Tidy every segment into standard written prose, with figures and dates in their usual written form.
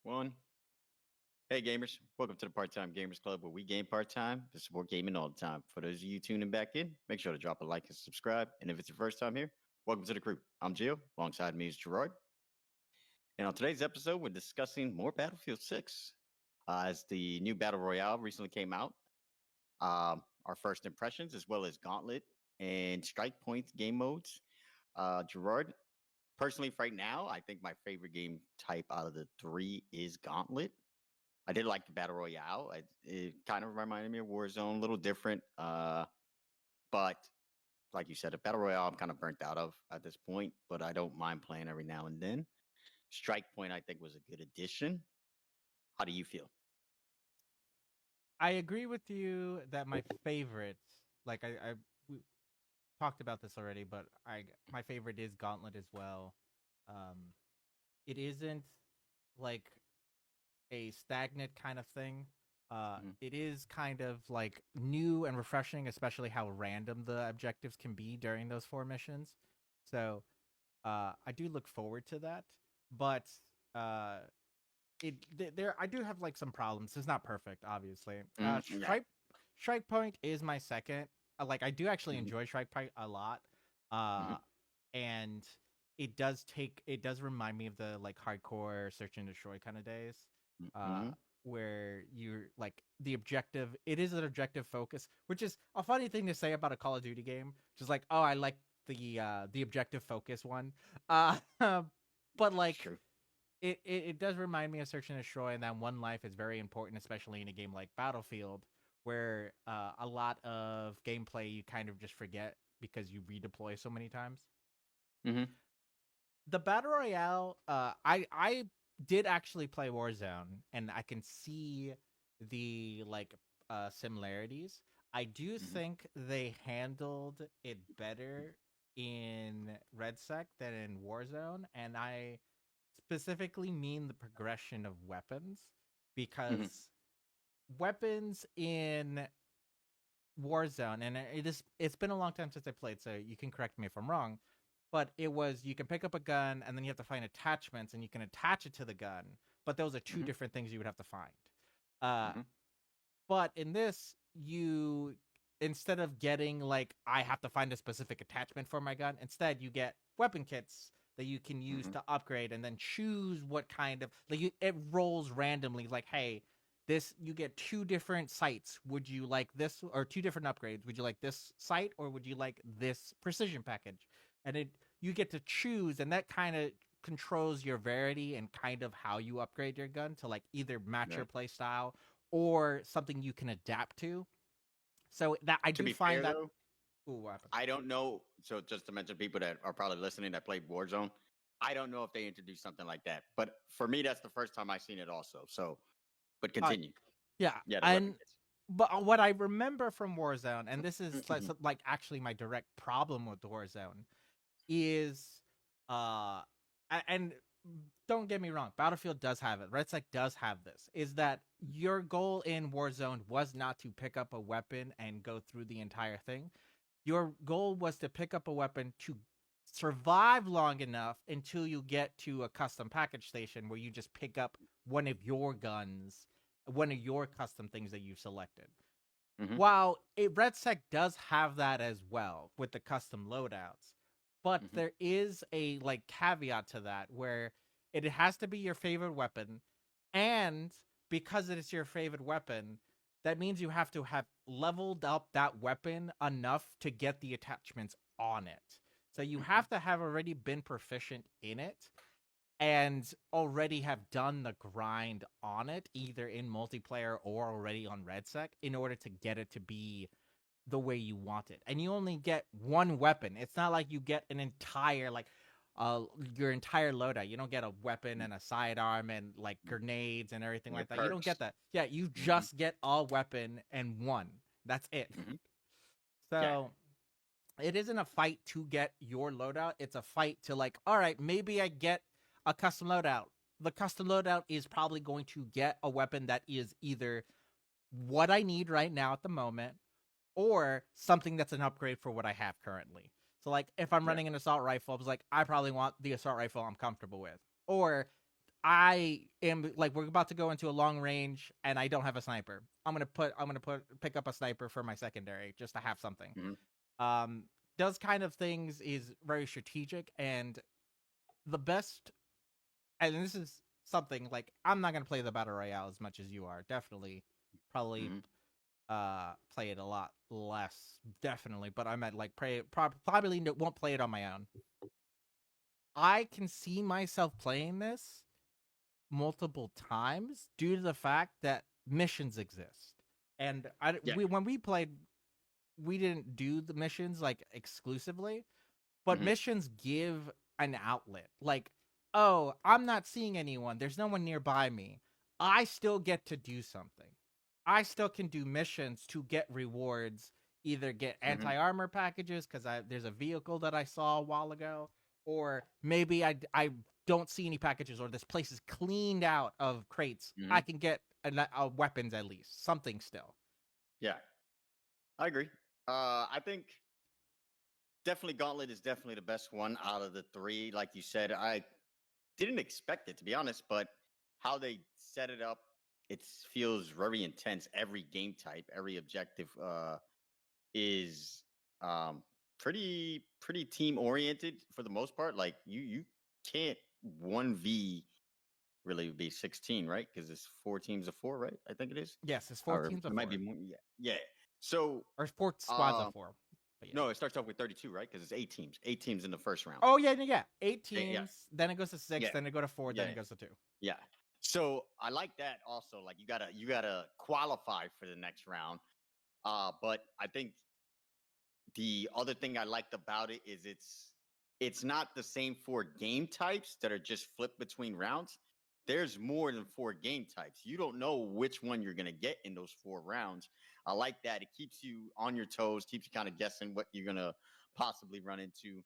One. Hey gamers, welcome to the Part-Time Gamers Club where we game part-time to support gaming all the time. For those of you tuning back in, make sure to drop a like and subscribe. And if it's your first time here, welcome to the crew. I'm Gio, alongside me is Gerard. And on today's episode, we're discussing more Battlefield 6. As the new Battle Royale recently came out, our first impressions, as well as Gauntlet and Strike Point game modes. Gerard, personally, right now, I think my favorite game type out of the three is Gauntlet. I did like the battle royale. It kind of reminded me of Warzone, a little different. But like you said, a battle royale I'm kind of burnt out of at this point. But I don't mind playing every now and then. Strike Point I think was a good addition. How do you feel? I agree with you that my favorite, like we talked about this already, but my favorite is Gauntlet as well. Um, it isn't like a stagnant kind of thing. Mm. It is kind of like new and refreshing, especially how random the objectives can be during those four missions. So I do look forward to that, but uh, there I do have like some problems. It's not perfect, obviously. Yeah. Strike Point is my second. Like I do actually Mhm. enjoy Strike Point a lot. Mhm. And it does remind me of the like hardcore search and destroy kind of days. Uh Mhm. where you're like the objective, it is an objective focus, which is a funny thing to say about a Call of Duty game. Just like, oh, I like the objective focus one. Uh but It's like true. it does remind me of Search and Destroy, and that one life is very important, especially in a game like Battlefield, where a lot of gameplay you kind of just forget because you redeploy so many times. Mhm. The Battle Royale, I did actually play Warzone, and I can see the like similarities. I do Mhm. think they handled it better in Redsec than in Warzone, and I specifically mean the progression of weapons, Mhm. because weapons in Warzone, and it's been a long time since I played, so you can correct me if I'm wrong, but it was you can pick up a gun and then you have to find attachments and you can attach it to the gun, but those are two Mhm. different things you would have to find. Uh, Mhm. but in this, you instead of getting like I have to find a specific attachment for my gun, instead you get weapon kits that you can use Mhm. to upgrade and then choose what kind of it rolls randomly like, hey, this you get two different sights. Would you like this, or two different upgrades? Would you like this sight or would you like this precision package? And it you get to choose, and that kind of controls your variety and kind of how you upgrade your gun to like either match Yeah. your play style or something you can adapt to. So that I To do be find fair that. though, Ooh, what happened? I don't know. So just to mention people that are probably listening that played Warzone, I don't know if they introduced something like that. But for me, that's the first time I've seen it also. So, but Uh, continue. yeah, Yeah, the weapon and kits. but what I remember from Warzone, and this is like actually my direct problem with Warzone, is uh, and don't get me wrong, Battlefield does have it. Redsec does have this. Is that your goal in Warzone was not to pick up a weapon and go through the entire thing. Your goal was to pick up a weapon to survive long enough until you get to a custom package station where you just pick up one of your guns, one of your custom things that you've selected. Hmm. While RedSec does have that as well with the custom loadouts, but Hmm. there is a like caveat to that where it has to be your favorite weapon, and because it is your favorite weapon, that means you have to have leveled up that weapon enough to get the attachments on it. So you Hmm. have to have already been proficient in it and already have done the grind on it, either in multiplayer or already on RedSec, in order to get it to be the way you want it. And you only get one weapon. It's not like you get an entire like your entire loadout. You don't get a weapon and a sidearm and like grenades and everything Your like that. You don't perks. get that. Yeah, you Hmm. just get a weapon and one. That's it. Hmm. Yeah. So it isn't a fight to get your loadout. It's a fight to like, all right, maybe I get a custom loadout. The custom loadout is probably going to get a weapon that is either what I need right now at the moment, or something that's an upgrade for what I have currently. So like if I'm Yeah. running an assault rifle, I was like, I probably want the assault rifle I'm comfortable with. Or I am like we're about to go into a long range and I don't have a sniper. I'm gonna pick up a sniper for my secondary just to have something. Mm-hmm. Those kind of things is very strategic, and the best, and this is something like I'm not gonna play the battle royale as much as you are. Definitely, probably Mm-hmm. play it a lot less. Definitely, but I meant like probably won't play it on my own. I can see myself playing this multiple times due to the fact that missions exist, and Yeah. when we played, we didn't do the missions like exclusively, but Mm-hmm. missions give an outlet. Like, oh, I'm not seeing anyone. There's no one nearby me. I still get to do something. I still can do missions to get rewards, either get Mm-hmm. anti-armor packages because there's a vehicle that I saw a while ago, or maybe I don't see any packages, or this place is cleaned out of crates. Mm-hmm. I can get weapons at least, something still. Yeah, I agree. I think definitely Gauntlet is definitely the best one out of the three. Like you said, I didn't expect it to be honest, but how they set it up, it feels very intense. Every game type, every objective is um, pretty team oriented for the most part. Like you can't 1v really be 16, right? Because it's 4 teams of 4, right? I think it is. Yes, it's four Or teams it of might be four, more. Yeah, yeah. So or 4 squads of um, 4. But yeah. no, it starts off with 32, right? Because it's 8 teams. 8 teams in the first round. Oh yeah, yeah. Eight Yeah, yeah, teams, then it goes to 6, yeah, then it go to 4, yeah, then it goes to 2. yeah. So I like that also. Like you gotta qualify for the next round. But I think the other thing I liked about it is it's not the same 4 game types that are just flipped between rounds. There's more than 4 game types. You don't know which one you're gonna get in those 4 rounds. I like that. It keeps you on your toes, keeps you kind of guessing what you're gonna possibly run into.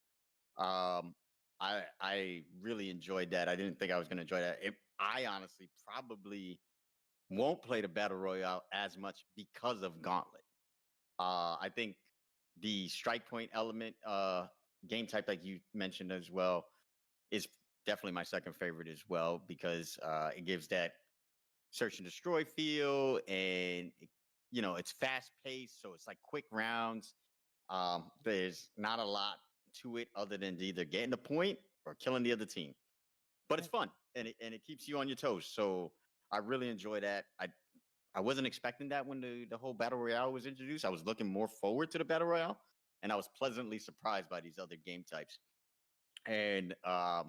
Um, I really enjoyed that. I didn't think I was gonna enjoy that. I honestly probably won't play the battle royale as much because of Gauntlet. I think the strike point element, game type, like you mentioned as well, is definitely my second favorite as well because it gives that search and destroy feel, and it's fast paced, so it's like quick rounds. There's not a lot to it other than either getting the point or killing the other team, but it's fun and it keeps you on your toes. So I really enjoy that. I wasn't expecting that when the whole battle royale was introduced. I was looking more forward to the battle royale, and I was pleasantly surprised by these other game types. And I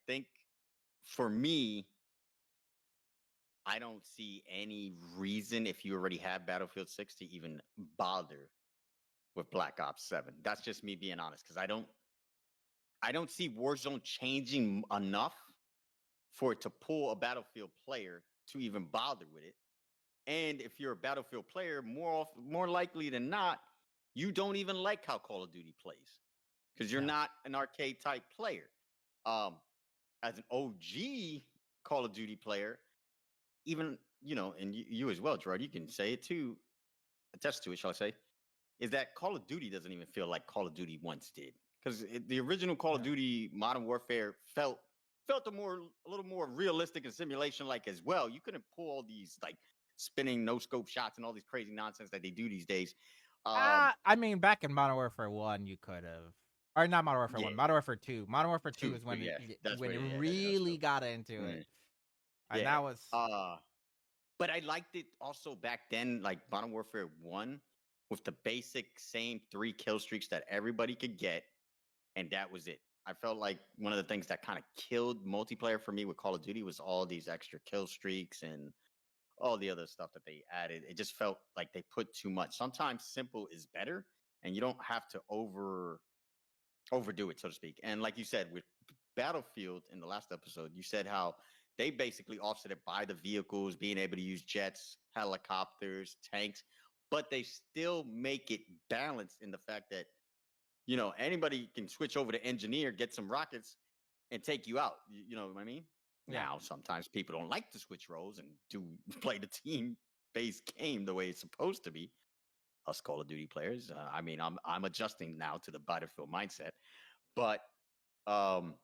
think for me, I don't see any reason if you already have Battlefield 6 to even bother with Black Ops 7. That's just me being honest because I don't see Warzone changing enough for it to pull a Battlefield player to even bother with it. And if you're a Battlefield player, more likely than not, you don't even like how Call of Duty plays because you're Yeah. not an arcade type player. Um, as an OG Call of Duty player, even and you as well, Gerard, you can say it too, attest to it, shall I say, is that Call of Duty doesn't even feel like Call of Duty once did because the original Call of Yeah. Duty Modern Warfare felt a little more realistic and simulation like as well. You couldn't pull all these like spinning no scope shots and all these crazy nonsense that they do these days. I mean, back in Modern Warfare 1, you could have, or not Modern Warfare Yeah, 1, Modern Warfare 2. Modern Warfare 2 two, is two, yeah, that's when what. it Yeah, that's really true. got into it, Mm, and yeah. that was Uh, but I liked it also back then, like Modern Warfare 1, with the basic same 3 kill streaks that everybody could get, and that was it. I felt like one of the things that kind of killed multiplayer for me with Call of Duty was all these extra kill streaks and all the other stuff that they added. It just felt like they put too much. Sometimes simple is better, and you don't have to overdo it, so to speak. And like you said, with Battlefield in the last episode, you said how they basically offset it by the vehicles, being able to use jets, helicopters, tanks, but they still make it balanced in the fact that, anybody can switch over to engineer, get some rockets, and take you out. You know what I mean? yeah. Now, sometimes people don't like to switch roles and do play the team based game the way it's supposed to be. Us Call of Duty players. I mean, I'm adjusting now to the Battlefield mindset, but um,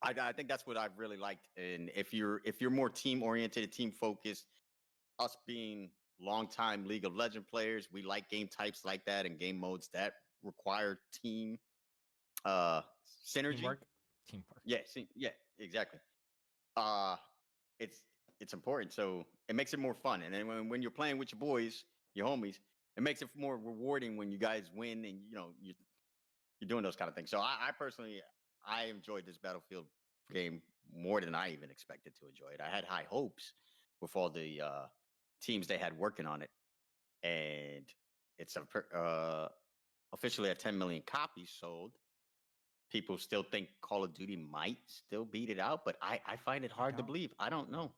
I think that's what I've really liked. And if you're more team oriented, team focused, us being longtime League of Legend players, we like game types like that and game modes that require team uh synergy. Teamwork. Yeah, yeah, exactly. Uh it's important. So it makes it more fun. And then when you're playing with your boys, your homies, it makes it more rewarding when you guys win and you're doing those kind of things. So I personally I enjoyed this Battlefield game more than I even expected to enjoy it. I had high hopes with all the teams they had working on it, and it's officially at 10 million copies sold. People still think Call of Duty might still beat it out, but I find it hard to believe. I don't know.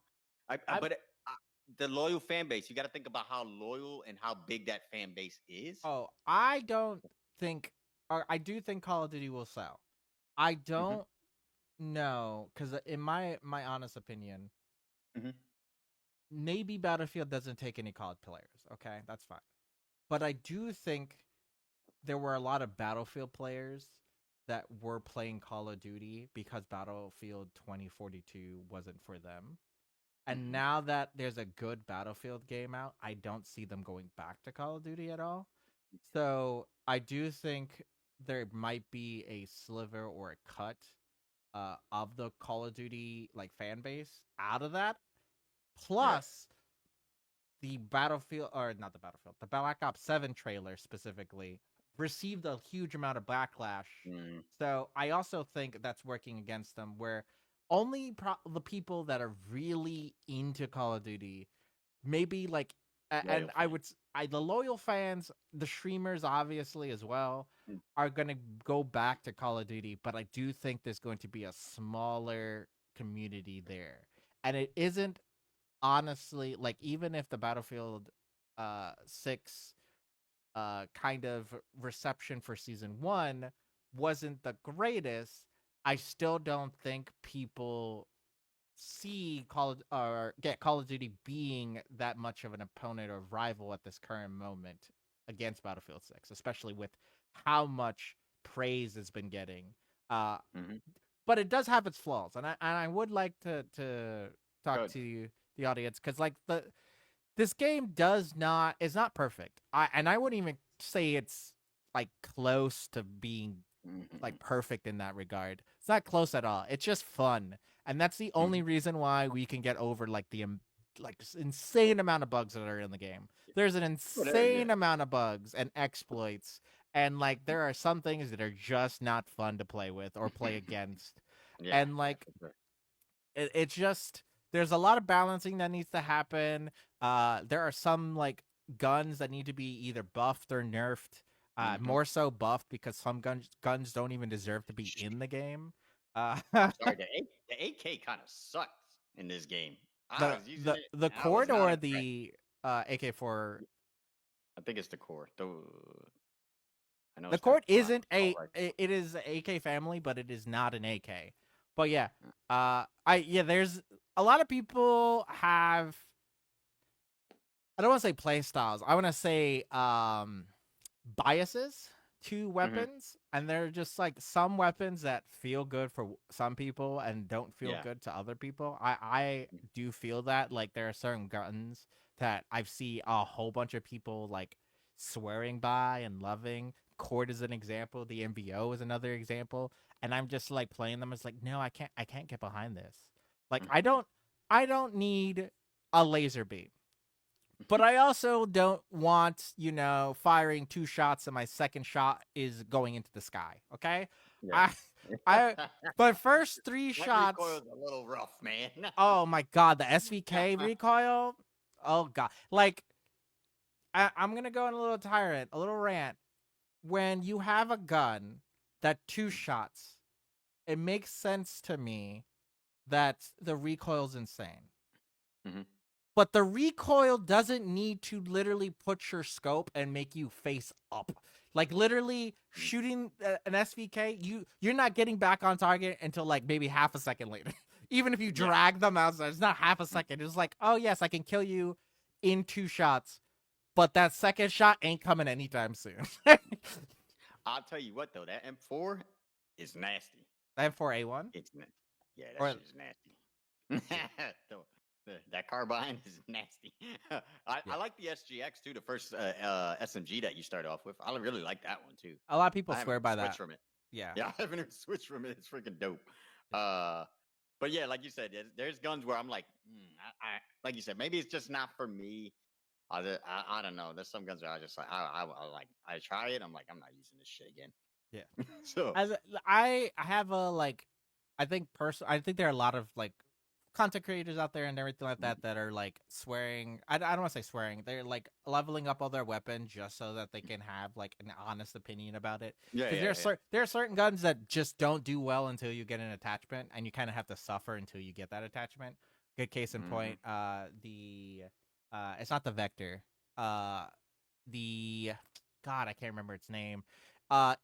The loyal fan base, you got to think about how loyal and how big that fan base is. Oh, I don't think, or I do think Call of Duty will sell. I don't know, because in my honest opinion, maybe Battlefield doesn't take any COD players. Okay, that's fine. But I do think there were a lot of Battlefield players that were playing Call of Duty because Battlefield 2042 wasn't for them. And now that there's a good Battlefield game out, I don't see them going back to Call of Duty at all. So I do think there might be a sliver or a cut of the Call of Duty like fan base out of that. Plus, the Battlefield, or not the Battlefield, the Black Ops 7 trailer specifically received a huge amount of backlash. So I also think that's working against them, where only the people that are really into Call of Duty, maybe like, and the loyal fans, the streamers obviously as well, are going to go back to Call of Duty, but I do think there's going to be a smaller community there. And it isn't, honestly, like, even if the Battlefield 6 kind of reception for season 1 wasn't the greatest, I still don't think people see get Call of Duty being that much of an opponent or rival at this current moment against Battlefield 6, especially with how much praise it's been getting. But it does have its flaws, and I would like to talk to the audience, because like this game is not perfect. I wouldn't even say it's like close to being like perfect in that regard. It's not close at all. It's just fun, and that's the only reason why we can get over like the insane amount of bugs that are in the game. There's an insane amount of bugs and exploits, and like there are some things that are just not fun to play with or play against. And like it's just, there's a lot of balancing that needs to happen. There are some like guns that need to be either buffed or nerfed. More so buffed, because some guns don't even deserve to be in the game. Sorry, the AK kind of sucks in this game. The cord or the AK-4? I think it's the core. I know the cord isn't it is AK family, but it is not an AK. But yeah, there's a lot of people have, I don't want to say play styles, I want to say biases to weapons, and they're just like some weapons that feel good for some people and don't feel good to other people. I do feel that like there are certain guns that I've seen a whole bunch of people like swearing by and loving. Cord is an example, the MVO is another example, and I'm just like playing them as like, no, I can't get behind this. Like I don't need a laser beam. But I also don't want, firing 2 shots and my second shot is going into the sky. Okay, but first 3 shots. Recoil's a little rough, man. Oh my god, the SVK recoil. Oh god, like I'm gonna go on a little rant. When you have a gun that 2 shots, it makes sense to me that the recoil's insane. But the recoil doesn't need to literally put your scope and make you face up. Like literally shooting an SVK, you're not getting back on target until like maybe half a second later. Even if you drag them outside, it's not half a second. It's like, oh yes, I can kill you in 2 shots, but that second shot ain't coming anytime soon. I'll tell you what though, that M4 is nasty. M4A1? Yeah, that Or shit is nasty. That carbine is nasty. I yeah, like the SGX too, the first SMG that you start off with. I really like that one too. a lot of people I haven't swear even by switched that. from it. Yeah. Yeah, I haven't even switched from it. It's freaking dope. Yeah. Uh, but yeah, like you said, there's guns where I'm like, like you said, maybe it's just not for me. I don't know. There's some guns where I just like I try it. I'm like, I'm not using this shit again. Yeah. So As I have a like, I think there are a lot of like content creators out there and everything like that that are like swearing. I don't want to say swearing. They're like leveling up all their weapons just so that they can have like an honest opinion about it. yeah, Because yeah, yeah. there are certain guns that just don't do well until you get an attachment, and you kind of have to suffer until you get that attachment. Good case in point. It's not the Vector. Uh, the God, I can't remember its name.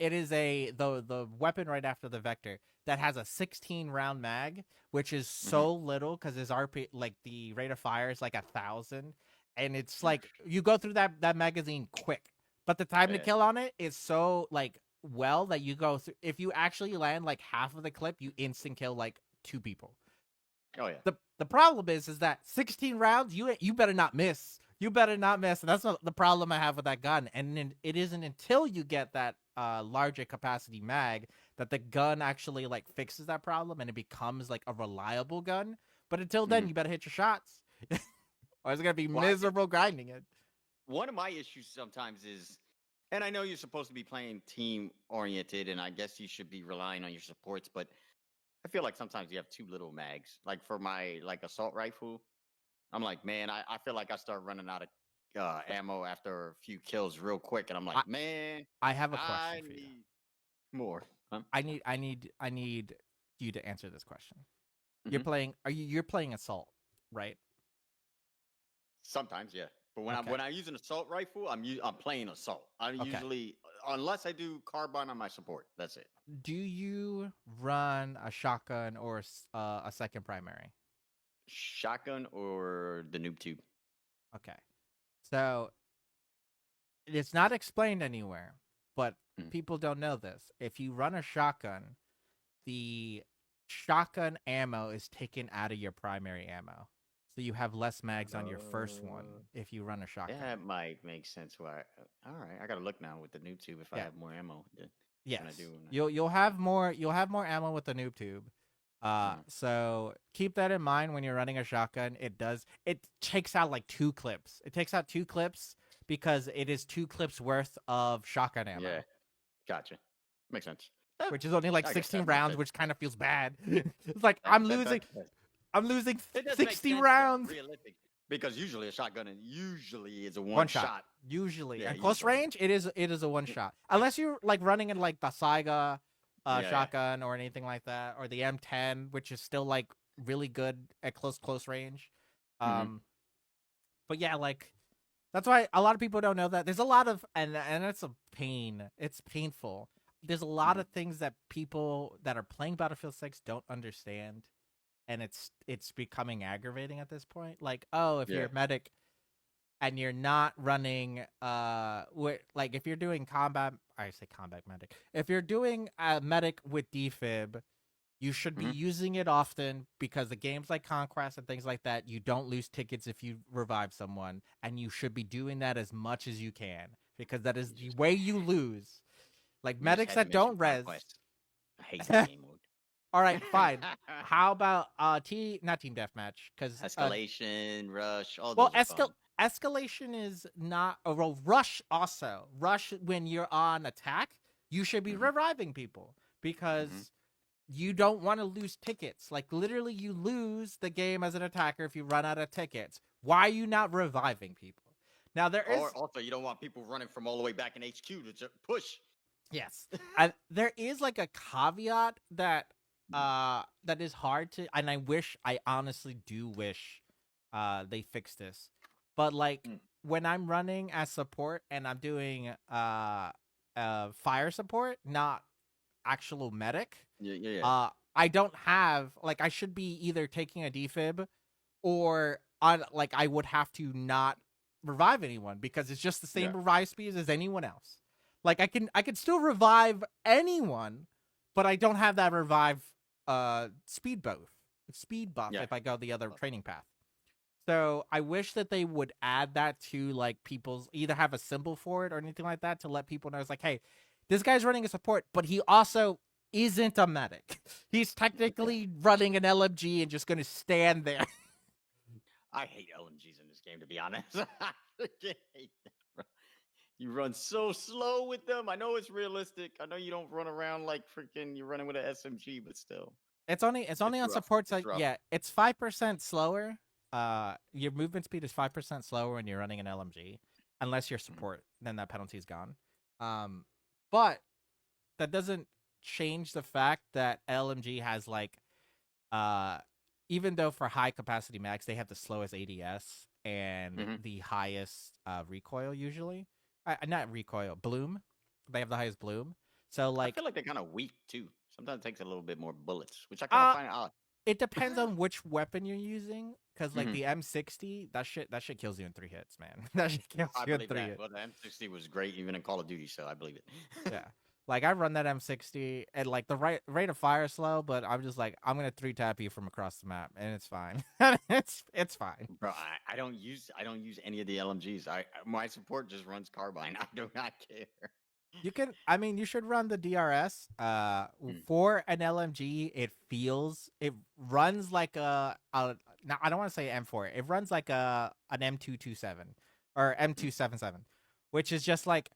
It is the weapon right after the Vector that has a 16 round mag, which is so little because his RP, like the rate of fire is like 1,000, and it's like you go through that magazine quick, but the time to Yeah. kill on it is so like well that you go through. If you actually land like half of the clip, you instant kill like 2 people. Oh yeah. The problem is that 16 rounds, you better not miss. You better not miss. And that's the problem I have with that gun. And then it isn't until you get that larger capacity mag that the gun actually like fixes that problem and it becomes like a reliable gun. But until then, you better hit your shots, or it's gonna be Well, I think miserable grinding it. one of my issues sometimes is, and I know you're supposed to be playing team oriented, and I guess you should be relying on your supports, but I feel like sometimes you have too little mags. Like for my like assault rifle, I'm like, man, I feel like I start running out of ammo after a few kills real quick, and I'm I like, man, I have a question I for you. need more. Huh? I need you to answer this question. Mhm. You're playing assault, right? Sometimes, yeah. But when Okay. when I use an assault rifle, I'm playing assault. I Okay. usually, unless I do carbine on my support, that's it. Do you run a shotgun or a second primary? Shotgun or the noob tube. Okay. So it's not explained anywhere, but Mhm. people don't know this. If you run a shotgun, the shotgun ammo is taken out of your primary ammo. So you have less mags on your first one Uh, if you run a shotgun. that might make sense. Why? All right, I gotta look now with the noob tube if I Yeah. have more ammo than I Yes. do. You'll have more ammo with the noob tube. Mm. So keep that in mind when you're running a shotgun. It takes out like 2 clips. It takes out 2 clips because it is 2 clips worth of shotgun ammo, Yeah, gotcha. Makes sense. which is only like I guess 16 that makes rounds, sense. which kind of feels bad. It's like That does. I'm losing It does make 60 sense though, rounds. realistic, because usually a shotgun usually is a One one shot. shot. Usually. Yeah, And close usually. range, it is a one shot. Unless you're like running in like the Saiga Yeah, yeah. shotgun or anything like that, or the M10, which is still like really good at close range. Mhm. But yeah, like that's why a lot of people don't know that. There's a lot of and it's a pain. It's painful. There's a lot Mhm. of things that people that are playing Battlefield 6 don't understand, and it's becoming aggravating at this point. Like, oh, if you're Yeah. a medic and you're not running like if you're doing combat, I say combat medic. If you're doing a medic with defib, you should be Mhm. using it often because the games like Conquest and things like that, you don't lose tickets if you revive someone, and you should be doing that as much as you can because that is You the just way you lose. Like you just medics had to that don't mention res. conquest. I hate that game mode. All right, fine. How about not team deathmatch because Escalation, rush, all well, those are fun. escalation is not a well, rush also. Rush when you're on attack, you should be Mhm. reviving people because Mhm. you don't want to lose tickets. Like literally you lose the game as an attacker if you run out of tickets. Why are you not reviving people? Now there is Or also, you don't want people running from all the way back in HQ to just push. yes. And there is like a caveat that that is hard to and I honestly do wish they fix this. But like Mm. when I'm running as support and I'm doing fire support, not actual medic, Yeah, yeah, yeah. I don't have like I should be either taking a defib or on like I would have to not revive anyone because it's just the same Yeah. revive speeds as anyone else. Like I can still revive anyone, but I don't have that revive speed buff Yeah. if I go the other training path. So I wish that they would add that to like people's either have a symbol for it or anything like that to let people know it's like, hey, this guy's running a support, but he also isn't a medic. He's technically running an LMG and just going to stand there. I hate LMGs in this game, to be honest. I freaking hate them, bro. You run so slow with them. I know it's realistic. I know you don't run around like freaking you're running with an SMG, but still. It's only on rough. supports. It's Like, rough. yeah, it's 5% slower. Your movement speed is 5% slower when you're running an LMG, unless you're support. Then that penalty is gone. But that doesn't change the fact that LMG has like, even though for high capacity mags they have the slowest ADS and the highest recoil usually. Not recoil, bloom. They have the highest bloom. So I like, feel like they're kind of weak too. Sometimes it takes a little bit more bullets, which I kind of find odd. it depends on which weapon you're using, because like the M60, that shit kills you in 3 hits, man. That shit kills I you in believe 3 that. hits. Well, the M60 was great even in Call of Duty, so I believe it. Yeah. Like I run that M60 and like the rate of fire is slow, but I'm just like I'm gonna 3-tap you from across the map and it's fine. it's fine. Bro, I don't use any of the LMGs. My support just runs carbine. I do not care. You can, I mean, you should run the DRS. For an LMG, it runs like no, I don't want to say M4. It runs like an M227 or M277, which is just like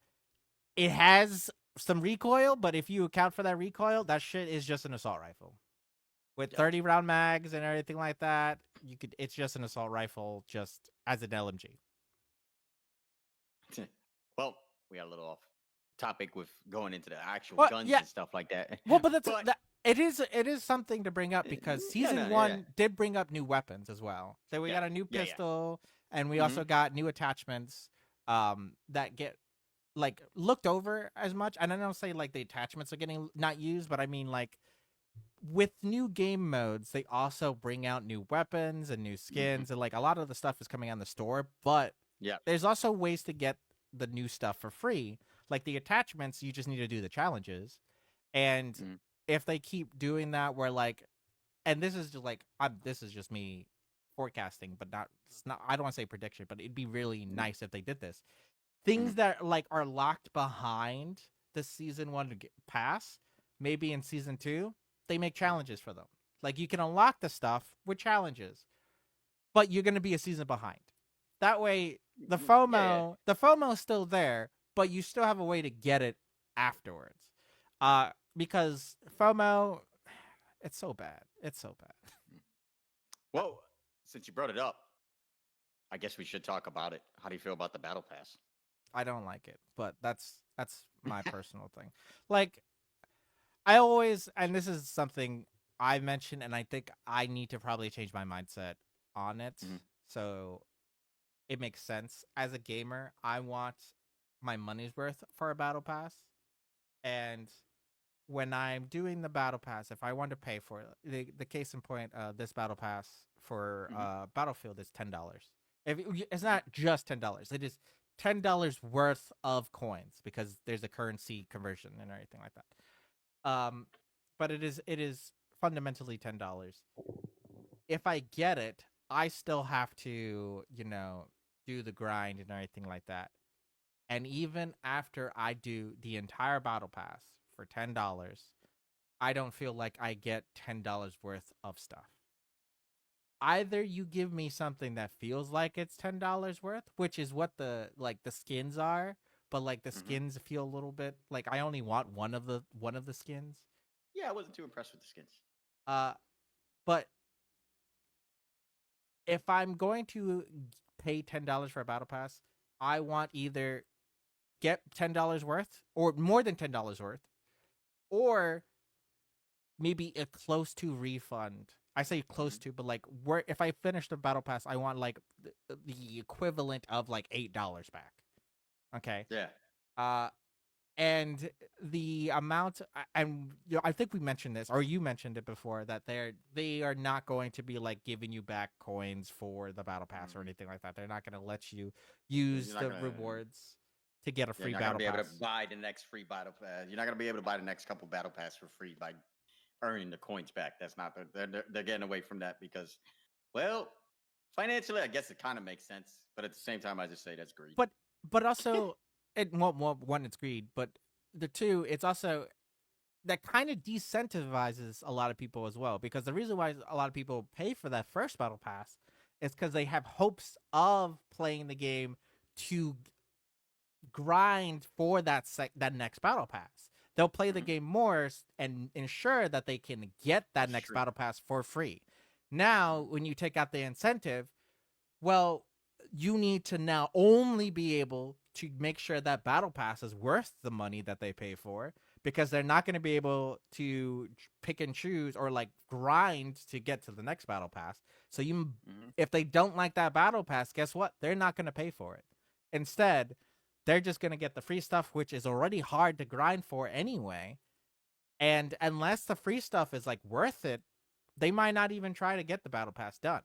it has some recoil, but if you account for that recoil, that shit is just an assault rifle with 30 round mags and everything like that. It's just an assault rifle, just as an LMG. Well, we got a little off topic with going into the actual Well, guns yeah. and stuff like that. Well, but it is something to bring up because season Yeah. 1 did bring up new weapons as well. So we got a new pistol, and we also got new attachments that get like looked over as much. And I don't say like the attachments are getting not used, but I mean like with new game modes, they also bring out new weapons and new skins, and like a lot of the stuff is coming on the store. But there's also ways to get the new stuff for free. Like the attachments, you just need to do the challenges. And if they keep doing that, where like, and this is just like, this is just me forecasting, but it's not. I don't want to say prediction, but it'd be really nice if they did this. Things that like are locked behind the season 1 to pass, maybe in season 2, they make challenges for them. Like you can unlock the stuff with challenges, but you're going to be a season behind. That way, the FOMO is still there, but you still have a way to get it afterwards. Because FOMO, it's so bad. It's so bad. Well, since you brought it up, I guess we should talk about it. How do you feel about the battle pass? I don't like it, but that's my personal thing. Like, I always, and this is something I mentioned, and I think I need to probably change my mindset on it. So it makes sense. As a gamer, I want my money's worth for a battle pass. And when I'm doing the battle pass, if I want to pay for it, the case in point, this battle pass for Battlefield is $10. It's not just $10, it is $10 worth of coins because there's a currency conversion and everything like that. But it is fundamentally $10. If I get it, I still have to, do the grind and everything like that. And even after I do the entire battle pass for $10, I don't feel like I get $10 worth of stuff. Either you give me something that feels like it's $10 worth, which is what the skins are, but like the skins feel a little bit like I only want one of the skins. Yeah, I wasn't too impressed with the skins. But if I'm going to pay $10 for a battle pass, I want either get $10 worth or more than $10 worth, or maybe a close to refund. I say close to, but like if I finish the battle pass, I want like the equivalent of like $8 back. Okay. Yeah. And the amount, and I think we mentioned this, or you mentioned it before, that they are not going to be like giving you back coins for the battle pass or anything like that. They're not going to let you use the rewards to get a free battle pass. You're not going to be able to buy the next free battle pass. You're not going to be able to buy the next couple battle pass for free by earning the coins back. That's not they're getting away from that because, well, financially, I guess it kind of makes sense, but at the same time, I just say that's greed. But also, one, it's greed, but the two, it's also that kind of decentivizes a lot of people as well, because the reason why a lot of people pay for that first battle pass is because they have hopes of playing the game to grind for that next battle pass. They'll play the game more and ensure that they can get that next battle pass for free. Now, when you take out the incentive, well, you need to now only be able to make sure that battle pass is worth the money that they pay for, because they're not going to be able to pick and choose or like grind to get to the next battle pass. So if they don't like that battle pass, guess what? They're not going to pay for it. Instead, they're just going to get the free stuff, which is already hard to grind for anyway. And unless the free stuff is like worth it, they might not even try to get the battle pass done.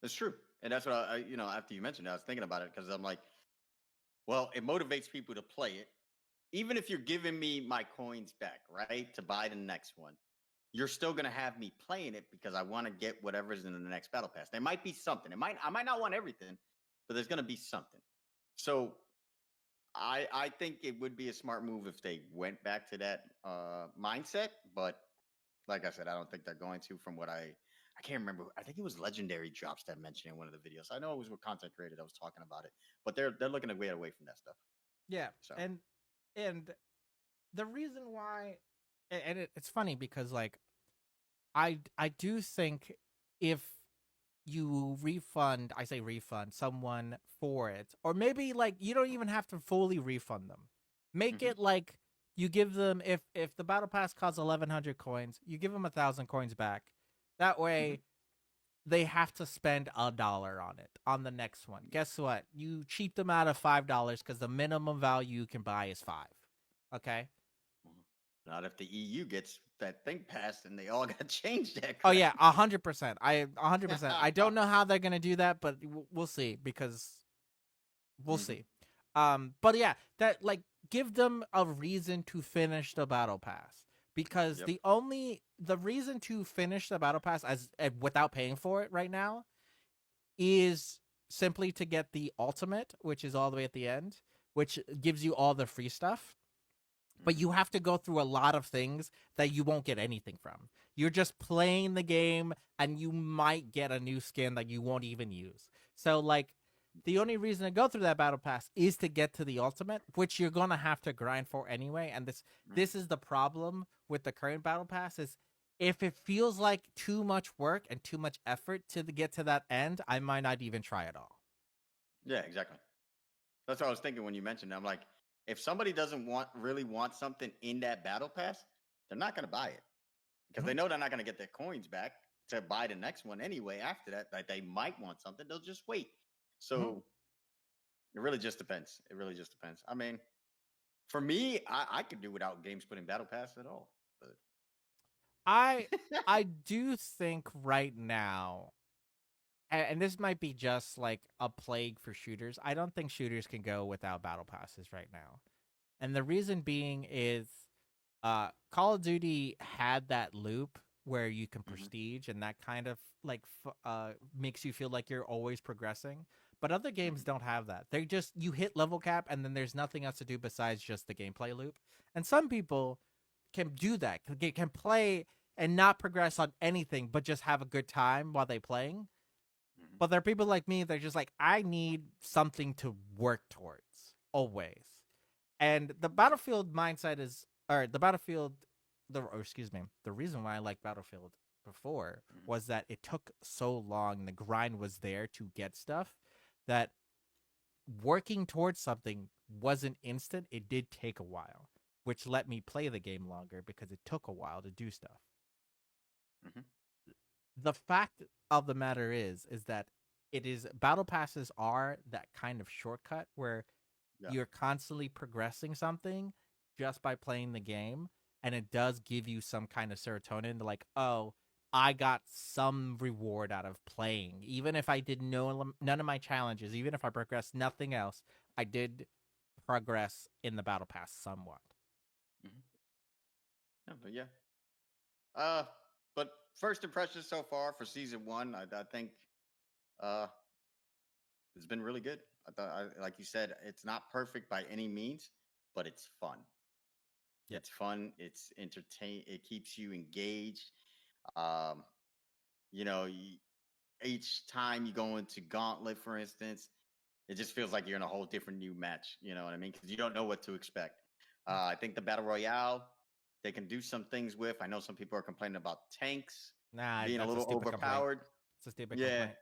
It's true. And that's what after you mentioned it, I was thinking about it because I'm like, well, it motivates people to play it. Even if you're giving me my coins back, right, to buy the next one, you're still going to have me playing it because I want to get whatever's in the next battle pass. There might be something. I might not want everything, but there's going to be something. So I think it would be a smart move if they went back to that mindset. But like I said, I don't think they're going to. From what I can't remember. I think it was Legendary Drops that mentioned in one of the videos. I know it was with content creator that was talking about it, but they're looking to get away from that stuff. Yeah, so. and the reason why, and it's funny because like I do think if you refund someone for it, or maybe like you don't even have to fully refund them. Make it like you give them, if the battle pass costs 1,100 coins, you give them 1,000 coins back. That way they have to spend $1 on it on the next one. Guess what? You cheat them out of $5 because the minimum value you can buy is 5. Okay. Not if the EU gets that thing passed and they all got changed. That oh yeah, 100%. 100%. I don't know how they're gonna do that, but we'll see, because we'll see. But yeah, that like give them a reason to finish the battle pass, because the reason to finish the battle pass as without paying for it right now is simply to get the ultimate, which is all the way at the end, which gives you all the free stuff. But you have to go through a lot of things that you won't get anything from. You're just playing the game, and you might get a new skin that you won't even use. So, like, the only reason to go through that battle pass is to get to the ultimate, which you're going to have to grind for anyway. And this is the problem with the current battle pass, is if it feels like too much work and too much effort to get to that end, I might not even try at all. Yeah, exactly. That's what I was thinking when you mentioned it. I'm like, if somebody doesn't really want something in that battle pass, they're not going to buy it, because they know they're not going to get their coins back to buy the next one anyway. After that, like, they might want something. They'll just wait. So it really just depends. It really just depends. I mean, for me, I could do without games putting battle pass at all. But I do think right now, and this might be just like a plague for shooters, I don't think shooters can go without battle passes right now. And the reason being is Call of Duty had that loop where you can prestige, and that kind of like makes you feel like you're always progressing. But other games don't have that. They just, you hit level cap and then there's nothing else to do besides just the gameplay loop. And some people can do that, can play and not progress on anything, but just have a good time while they're playing. But there are people like me, they're just like, I need something to work towards always. And the Battlefield mindset is, or the Battlefield, the reason why I liked Battlefield before was that it took so long, the grind was there to get stuff, that working towards something wasn't instant. It did take a while, which let me play the game longer because it took a while to do stuff. The fact of the matter is that battle passes are that kind of shortcut where you're constantly progressing something just by playing the game, and it does give you some kind of serotonin to like, oh, I got some reward out of playing. Even if I did none of my challenges, even if I progressed nothing else, I did progress in the battle pass somewhat. Yeah, but yeah, But first impressions so far for season one, I think uh, it's been really good. I thought, like you said, it's not perfect by any means, but it's fun. Yep. It's fun. It's entertain. It keeps you engaged. Um, you know, each time you go into Gauntlet, for instance, it just feels like you're in a whole different new match. You know what I mean? Because you don't know what to expect. I think the battle royale they can do some things with. I know some people are complaining about tanks Nah, being a that's a little stupid complaint. overpowered. It's a stupid Yeah, complaint.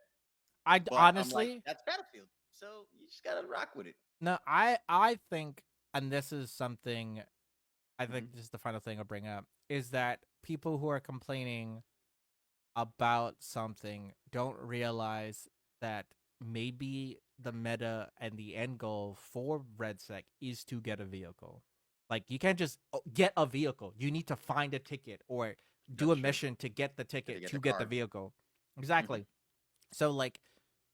I but I'm like, honestly, that's Battlefield, so you just gotta rock with it. no, I think, and this is something I Mhm. think this is the final thing I'll bring up, is that people who are complaining about something don't realize that maybe the meta and the end goal for Redsec is to get a vehicle. Like you can't just get a vehicle. You need to find a ticket or do That's a true. mission to get the To ticket get the to get the card. vehicle. Mhm. Exactly. So like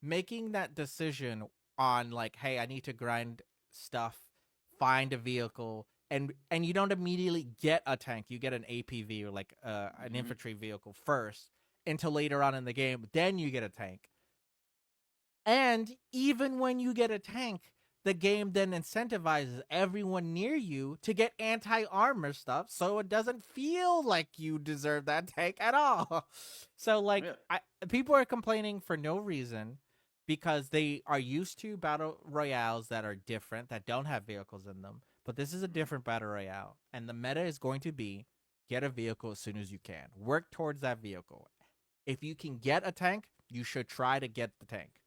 making that decision on like, hey, I need to grind stuff, find a vehicle, and you don't immediately get a tank. You get an APV or like an Mhm. infantry vehicle first until later on in the game. Then you get a tank. And even when you get a tank, the game then incentivizes everyone near you to get anti-armor stuff so it doesn't feel like you deserve that tank at all. So like Yeah. people are complaining for no reason because they are used to battle royales that are different that don't have vehicles in them. But this is a Mhm. different battle royale and the meta is going to be get a vehicle as soon as you can. Work towards that vehicle. If you can get a tank, you should try to get the tank.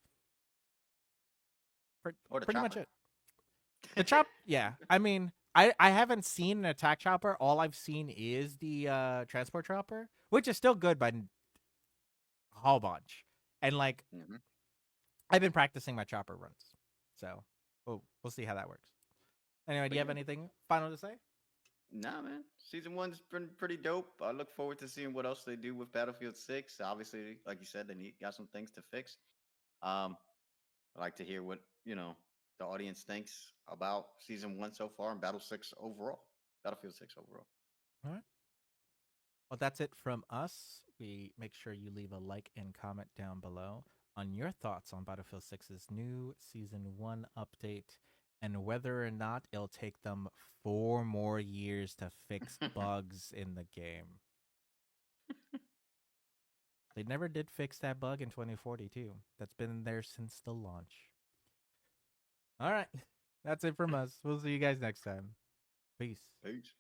Or the Pretty much chopper. it. The chop, yeah. I mean, I haven't seen an attack chopper. All I've seen is the transport chopper, which is still good by a whole bunch. And like, Mhm. I've been practicing my chopper runs, so we'll see how that works. Anyway, do But you have yeah, anything final to say? nah, man. Season one's been pretty dope. I look forward to seeing what else they do with Battlefield 6. Obviously, like you said, got some things to fix. Um, I'd like to hear what, the audience thinks about season one so far and Battlefield 6 overall. All right. Well, that's it from us. We make sure you leave a like and comment down below on your thoughts on Battlefield 6's new Season 1 update and whether or not it'll take them 4 more years to fix bugs in the game. They never did fix that bug in 2042. That's been there since the launch. All right. That's it from us. We'll see you guys next time. Peace. Peace.